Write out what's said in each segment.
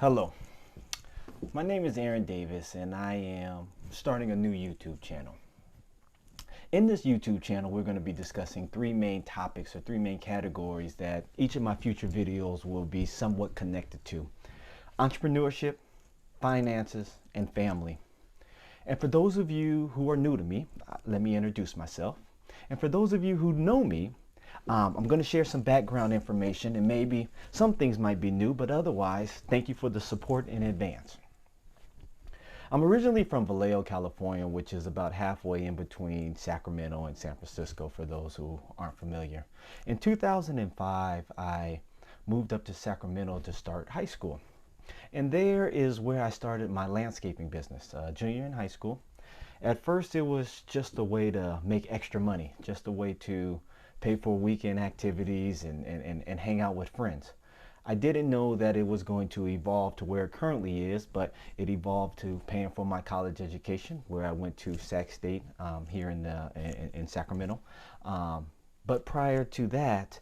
Hello, my name is Aaron Davis and I am starting a new YouTube channel. In this YouTube channel, we're going to be discussing three main topics or three main categories that each of my future videos will be somewhat connected to: entrepreneurship, finances, and family. And for those of you who are new to me, let me introduce myself. And for those of you who know me, I'm going to share some background information, and maybe some things might be new, but otherwise, thank you for the support in advance. I'm originally from Vallejo, California, which is about halfway in between Sacramento and San Francisco, for those who aren't familiar. In 2005, I moved up to Sacramento to start high school. And there is where I started my landscaping business, junior in high school. At first, it was just a way to make extra money, just a way to pay for weekend activities and hang out with friends. I didn't know that it was going to evolve to where it currently is, but it evolved to paying for my college education, where I went to Sac State here in Sacramento. But prior to that,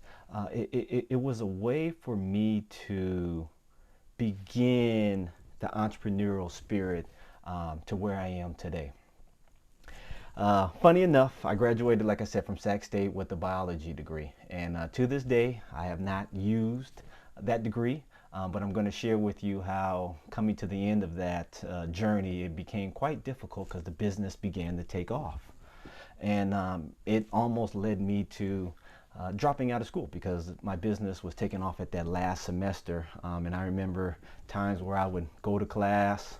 it was a way for me to begin the entrepreneurial spirit to where I am today. Funny enough, I graduated, like I said, from Sac State with a biology degree. And to this day, I have not used that degree, but I'm going to share with you how, coming to the end of that journey, it became quite difficult because the business began to take off. And it almost led me to dropping out of school because my business was taking off at that last semester. And I remember times where I would go to class,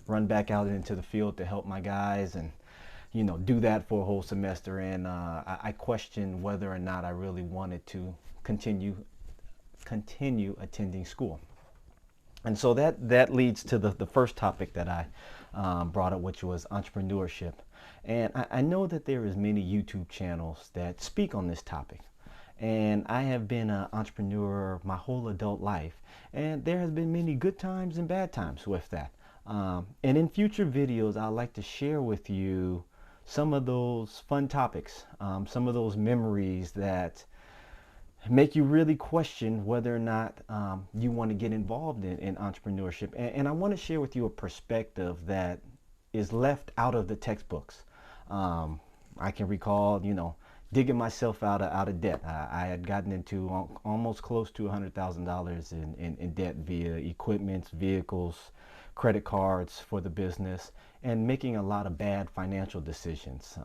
run back out into the field to help my guys, and do that for a whole semester. And I questioned whether or not I really wanted to continue attending school. And so that leads to the first topic that I brought up, which was entrepreneurship. And I know that there is many YouTube channels that speak on this topic. And I have been an entrepreneur my whole adult life. And there has been many good times and bad times with that. And in future videos, I'd like to share with you some of those fun topics, some of those memories that make you really question whether or not you want to get involved in entrepreneurship. And I want to share with you a perspective that is left out of the textbooks. I can recall, digging myself out of debt. I had gotten into almost close to $100,000 in debt via equipment, vehicles, credit cards for the business, and making a lot of bad financial decisions.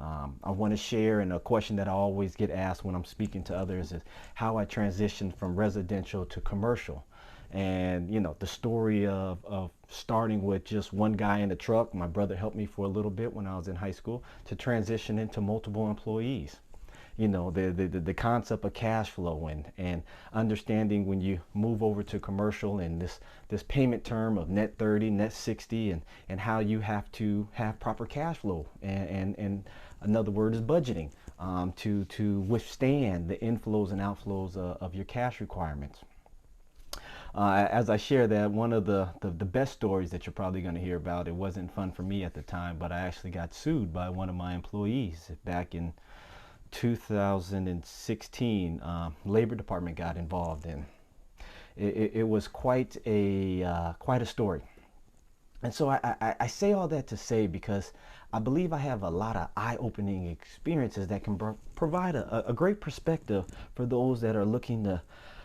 I want to share, and a question that I always get asked when I'm speaking to others is how I transitioned from residential to commercial. And the story of starting with just one guy in the truck. My brother helped me for a little bit when I was in high school, to transition into multiple employees. The concept of cash flow and understanding when you move over to commercial, and this payment term of net 30, net 60, and how you have to have proper cash flow, and another word is budgeting, to withstand the inflows and outflows of your cash requirements. As I share that, one of the best stories that you're probably going to hear about, it wasn't fun for me at the time, but I actually got sued by one of my employees back in 2016. Labor Department got involved, and it was quite a story. And so I say all that to say, because I believe I have a lot of eye-opening experiences that can provide a great perspective for those that are looking to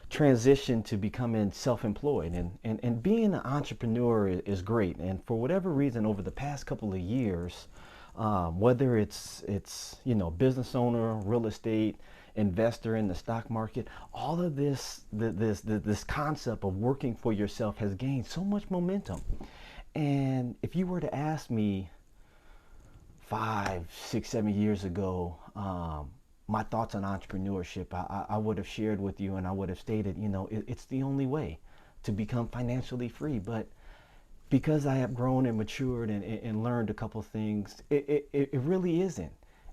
transition to becoming self-employed. And being an entrepreneur is great. And for whatever reason, over the past couple of years, whether it's business owner, real estate investor in the stock market, all of this concept of working for yourself has gained so much momentum. And if you were to ask me 5, 6, 7 years ago, my thoughts on entrepreneurship, I would have shared with you, and I would have stated, it's the only way to become financially free. But because I have grown and matured and learned a couple things, it really isn't.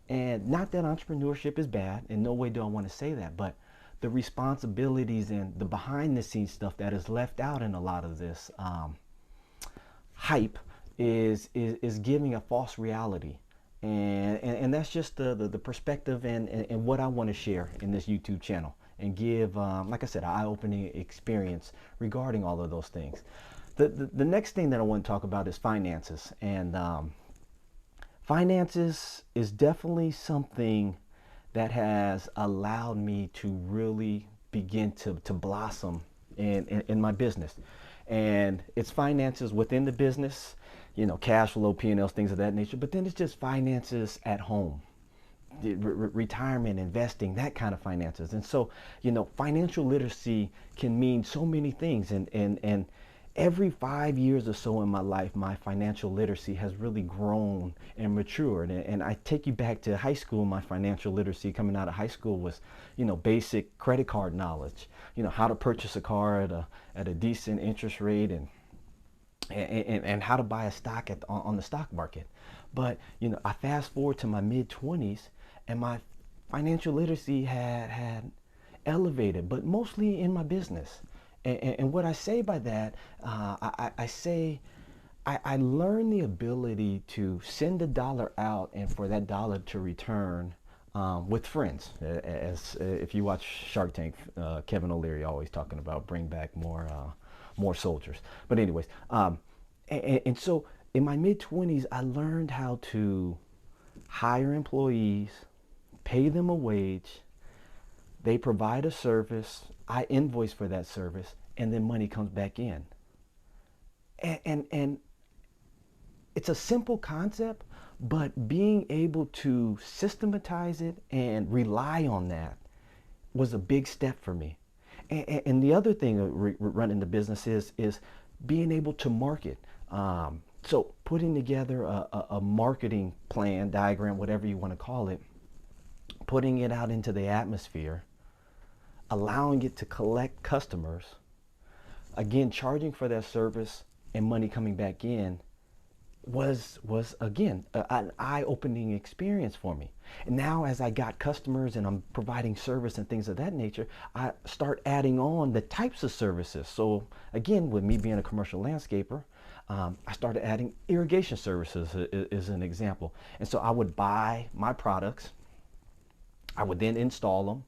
And not that entrepreneurship is bad, in no way do I want to say that, but the responsibilities and the behind the scenes stuff that is left out in a lot of this hype is giving a false reality. And that's just the perspective and what I want to share in this YouTube channel, and give, like I said, an eye-opening experience regarding all of those things. The next thing that I want to talk about is finances. And finances is definitely something that has allowed me to really begin to blossom in my business. And it's finances within the business, cash flow, P&Ls, things of that nature. But then it's just finances at home, retirement, investing, that kind of finances. And so, financial literacy can mean so many things. And every 5 years or so in my life, my financial literacy has really grown and matured. And I take you back to high school. My financial literacy coming out of high school was, basic credit card knowledge, how to purchase a car at a decent interest rate, and how to buy a stock on the stock market. But, I fast forward to my mid 20s, and my financial literacy had elevated, but mostly in my business. And what I say by that, I say I learned the ability to send a dollar out and for that dollar to return with friends. As if you watch Shark Tank, Kevin O'Leary always talking about bring back more soldiers. But anyways, and so in my mid 20s, I learned how to hire employees, pay them a wage. They provide a service, I invoice for that service, and then money comes back in. And it's a simple concept, but being able to systematize it and rely on that was a big step for me. And the other thing running the business is being able to market. So putting together a marketing plan, diagram, whatever you want to call it, putting it out into the atmosphere, allowing it to collect customers, again, charging for that service and money coming back in was again an eye-opening experience for me. And now as I got customers and I'm providing service and things of that nature, I start adding on the types of services. So again, with me being a commercial landscaper, I started adding irrigation services as an example. And so I would buy my products, I would then install them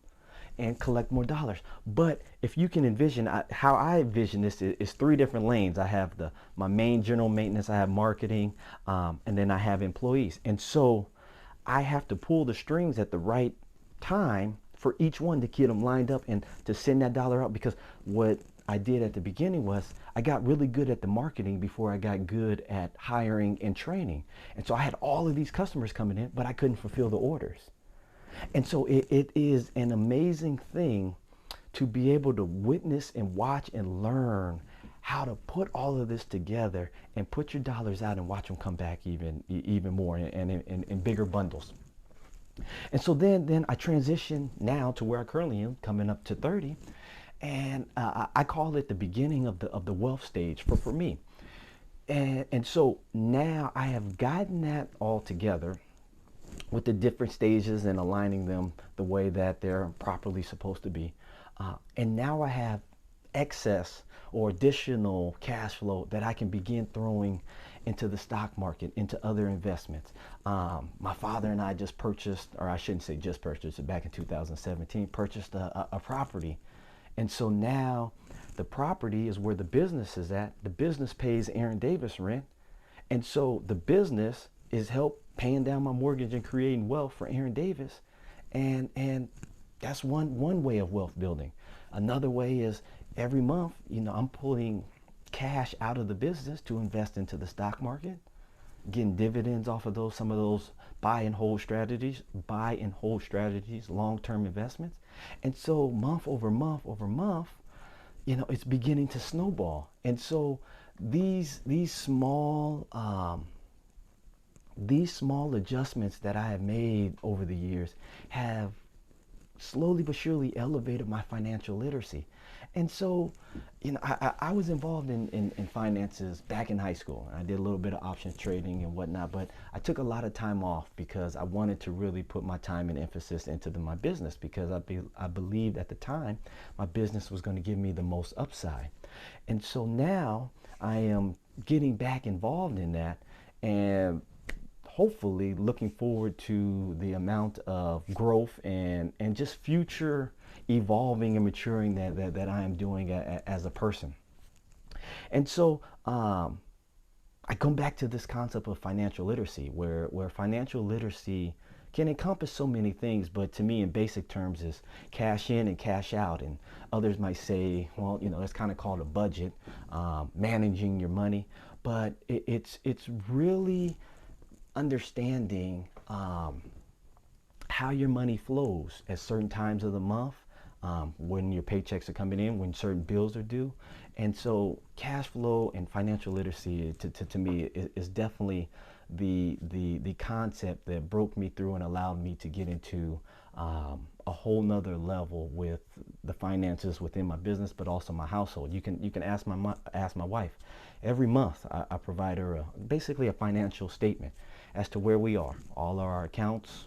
and collect more dollars. But if you can envision, how I envision this is three different lanes. I have my main general maintenance, I have marketing, and then I have employees. And so I have to pull the strings at the right time for each one to get them lined up and to send that dollar out. Because what I did at the beginning was I got really good at the marketing before I got good at hiring and training. And so I had all of these customers coming in, but I couldn't fulfill the orders. And so it is an amazing thing to be able to witness and watch and learn how to put all of this together and put your dollars out and watch them come back even more and in bigger bundles. And so then I transition now to where I currently am, coming up to 30, and I call it the beginning of the wealth stage for me. And so now I have gotten that all together with the different stages and aligning them the way that they're properly supposed to be. And now I have excess or additional cash flow that I can begin throwing into the stock market, into other investments. My father and I just purchased, or I shouldn't say just purchased, back in 2017, purchased a property. And so now the property is where the business is at. The business pays Aaron Davis rent. And so the business is help paying down my mortgage and creating wealth for Aaron Davis. And that's one way of wealth building. Another way is every month, I'm pulling cash out of the business to invest into the stock market, getting dividends off of some of those buy and hold strategies, long-term investments. And so month over month over month, it's beginning to snowball. And so these small adjustments that I have made over the years have slowly but surely elevated my financial literacy. And so, I was involved in finances back in high school. I did a little bit of options trading and whatnot, but I took a lot of time off because I wanted to really put my time and emphasis into my business, because I believed at the time my business was going to give me the most upside. And so now I am getting back involved in that, and hopefully looking forward to the amount of growth and just future evolving and maturing that I am doing as a person. And so I come back to this concept of financial literacy, where financial literacy can encompass so many things, but to me, in basic terms, is cash in and cash out. And others might say, well, that's kind of called a budget, managing your money. But it's really understanding how your money flows at certain times of the month, when your paychecks are coming in, when certain bills are due. And so cash flow and financial literacy to me is definitely the concept that broke me through and allowed me to get into a whole nother level with the finances within my business, but also my household. You can ask my wife. Every month I provide her basically a financial statement as to where we are, all our accounts,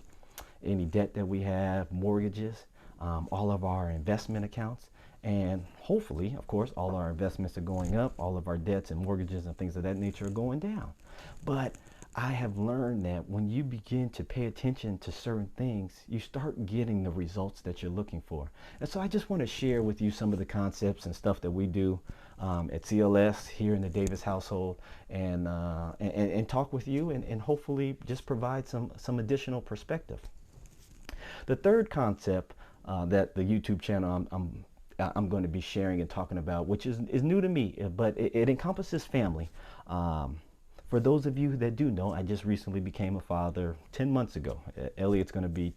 any debt that we have, mortgages, all of our investment accounts, and hopefully, of course, all our investments are going up, all of our debts and mortgages and things of that nature are going down. But I have learned that when you begin to pay attention to certain things, you start getting the results that you're looking for. And so I just want to share with you some of the concepts and stuff that we do at CLS here in the Davis household, and talk with you, and hopefully just provide some additional perspective. The third concept that the YouTube channel I'm going to be sharing and talking about, which is new to me, but it encompasses family. For those of you that do know, I just recently became a father 10 months ago. Elliot's going to be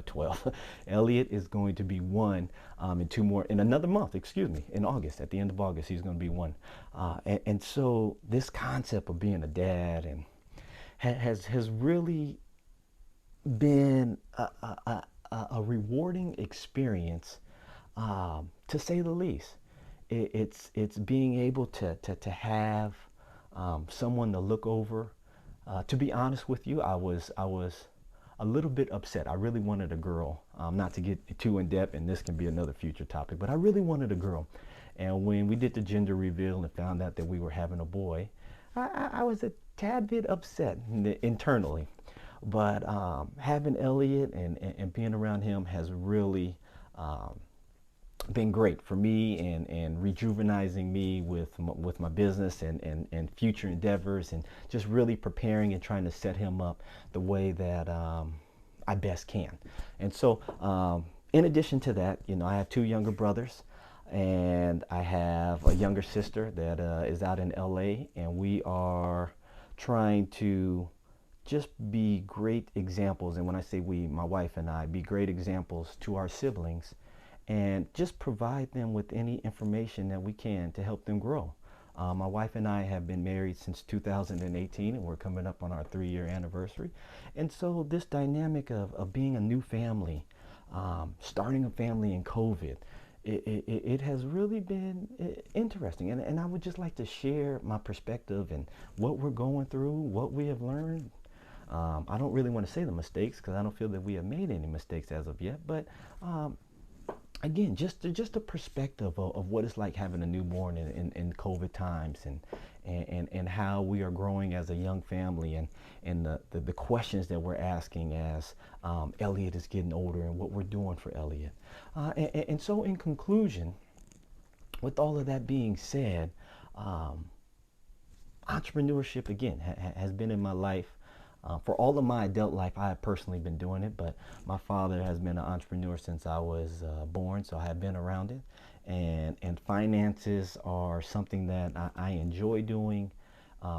12. Elliot is going to be 1 in another month, in August. At the end of August, he's going to be 1. And so this concept of being a dad and has really been a rewarding experience, to say the least. It's being able to have someone to look over. To be honest with you, I was a little bit upset. I really wanted a girl. Not to get too in depth, and this can be another future topic, but I really wanted a girl. And when we did the gender reveal and found out that we were having a boy, I was a tad bit upset internally. But having Elliot and being around him has really been great for me, and rejuvenizing me with my business and future endeavors, and just really preparing and trying to set him up the way that I best can. And so in addition to that, I have 2 younger brothers, and I have a younger sister that is out in LA, and we are trying to just be great examples. And when I say we, my wife and I, be great examples to our siblings, and just provide them with any information that we can to help them grow. My wife and I have been married since 2018, and we're coming up on our 3-year anniversary. And so this dynamic of being a new family, starting a family in COVID, it has really been interesting. And I would just like to share my perspective and what we're going through, what we have learned. I don't really want to say the mistakes, because I don't feel that we have made any mistakes as of yet. But again, just a perspective of what it's like having a newborn in COVID times, and how we are growing as a young family, and the questions that we're asking as Elliot is getting older, and what we're doing for Elliot. And so in conclusion, with all of that being said, entrepreneurship, again, has been in my life. For all of my adult life, I have personally been doing it, but my father has been an entrepreneur since I was born, so I have been around it. And finances are something that I enjoy doing,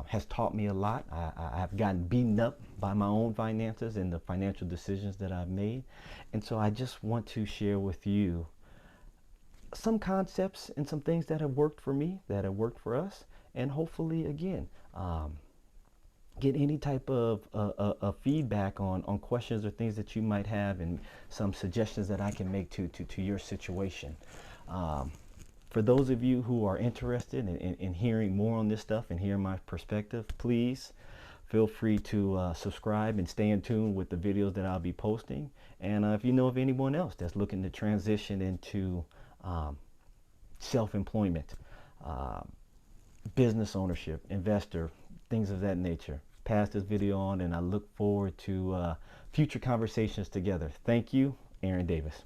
has taught me a lot. I've gotten beaten up by my own finances and the financial decisions that I've made. And so I just want to share with you some concepts and some things that have worked for me, that have worked for us, and hopefully, again, get any type of feedback on questions or things that you might have, and some suggestions that I can make to your situation. For those of you who are interested in hearing more on this stuff and hearing my perspective, please feel free to subscribe and stay in tune with the videos that I'll be posting. And if you know of anyone else that's looking to transition into self-employment, business ownership, investor, things of that nature, pass this video on, and I look forward to future conversations together. Thank you, Aaron Davis.